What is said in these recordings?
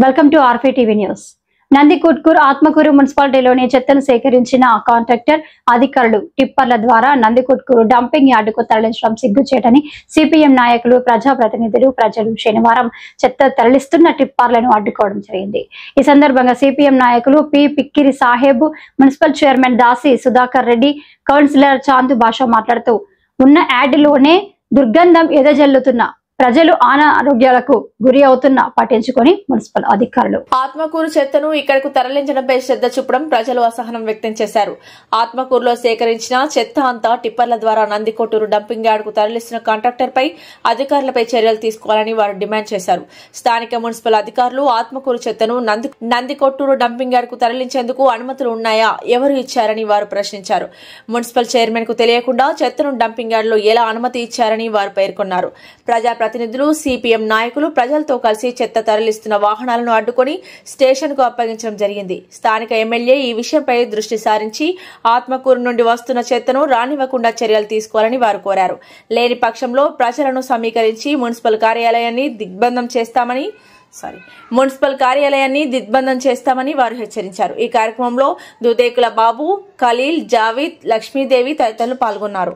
Welcome to ఆర్ఫీ TV news. Nandikotkur Atmakur మున్సిపాలిటీలోని చెత్తను సేకరించిన కాంట్రాక్టర్ అధికారులు టిప్పర్ల ద్వారా నందికొట్కూరు డంపింగ్ యార్డుకు తరలించడం సిగ్గుచేటని సిపిఎం నాయకులు, ప్రజాప్రతినిధులు, ప్రజలు శనివారం చెత్త తరలిస్తున్న టిప్పర్లను అడ్డుకోవడం జరిగింది. ఈ సందర్భంగా సిపిఎం నాయకులు పి పిక్కిరి సాహెబ్, మున్సిపల్ చైర్మన్ దాసి సుధాకర్ రెడ్డి, కౌన్సిలర్ చాందు భాష మాట్లాడుతూ ఉన్న యార్డులోనే దుర్గంధం ఎదజల్లుతున్న ప్రజలు అనారోగ్యాలకు గురి అవుతున్నా పట్టించుకొని మున్సిపల్ అధికారులు ఆత్మకూరు చెత్తను ఇక్కడకు తరలించడంపై శ్రద్ధ చూపడం ప్రజలు అసహనం వ్యక్తం చేశారు. ఆత్మకూరులో సేకరించిన చెత్త అంతా టిప్పర్ల ద్వారా నందికొట్టూరు డంపింగ్ యార్డుకు తరలిస్తున్న కాంట్రాక్టర్ పై అధికారులపై చర్యలు తీసుకోవాలని వారు డిమాండ్ చేశారు. స్థానిక మున్సిపల్ అధికారులు ఆత్మకూరు చెత్తను నందికొట్టూరు డంపింగ్ యార్డుకు తరలించేందుకు అనుమతులు ఉన్నాయా, ఎవరు ఇచ్చారని వారు ప్రశ్నించారు. మున్సిపల్ చైర్మన్ కు తెలియకుండా చెత్తను డంపింగ్ యార్డులో ఎలా అనుమతి ఇచ్చారని వారు పేర్కొన్నారు. ప్రతినిధులు, సిపిఎం నాయకులు ప్రజలతో కలిసి చెత్త తరలిస్తున్న వాహనాలను అడ్డుకొని స్టేషన్ కు అప్పగించడం జరిగింది. స్థానిక ఎమ్మెల్యే ఈ విషయంపై దృష్టి సారించి ఆత్మకూరు నుండి వస్తున్న చెత్తను రానివ్వకుండా చర్యలు తీసుకోవాలని వారు కోరారు. లేని పక్షంలో ప్రజలను సమీకరించి మున్సిపల్ కార్యాలయాన్ని దిగ్బంధం చేస్తామని వారు హెచ్చరించారు. ఈ కార్యక్రమంలో దుదేకుల బాబు, ఖలీల్, జావీద్, లక్ష్మీదేవి తదితరులు పాల్గొన్నారు.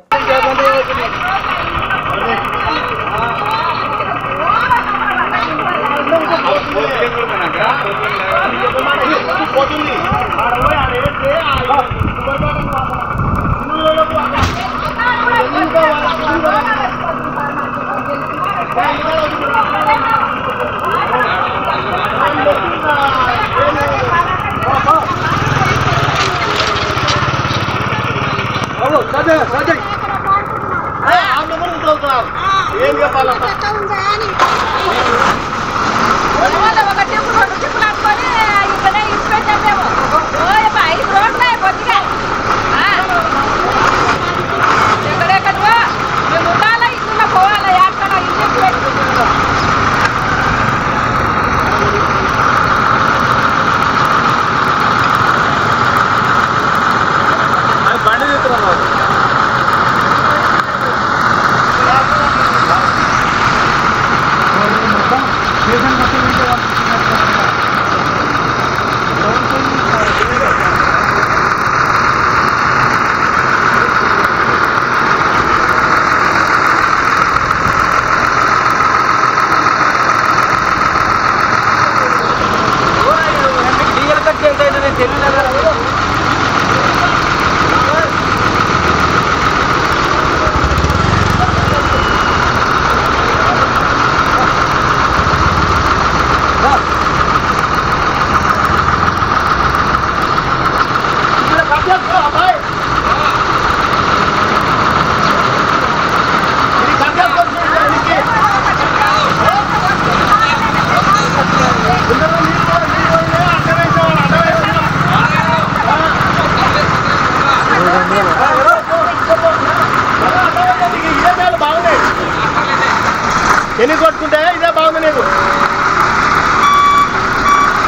ఎన్ని కొట్టుకుంటే ఇదే బాగుంది నీకు.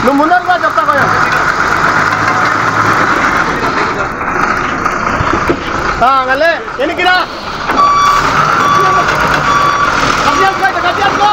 నువ్వు ముందర కూడా చెప్తా కొంచెం అల్లే ఎన్నికిరా కట్టేసుకో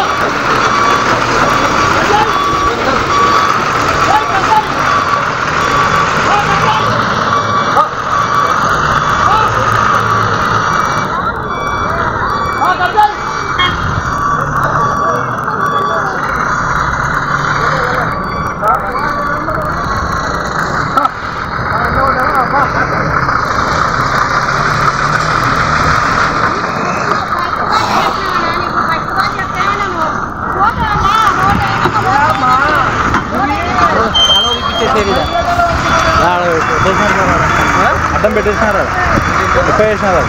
అడ్డం పెట్టేసినారు, ఎక్కువ వేసినారు.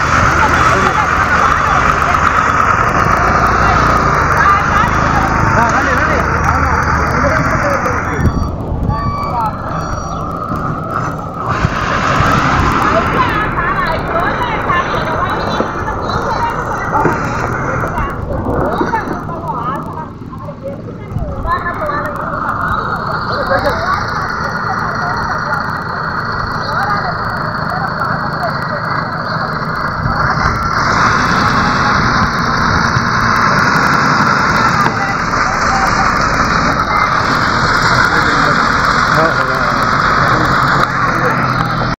ఆహా.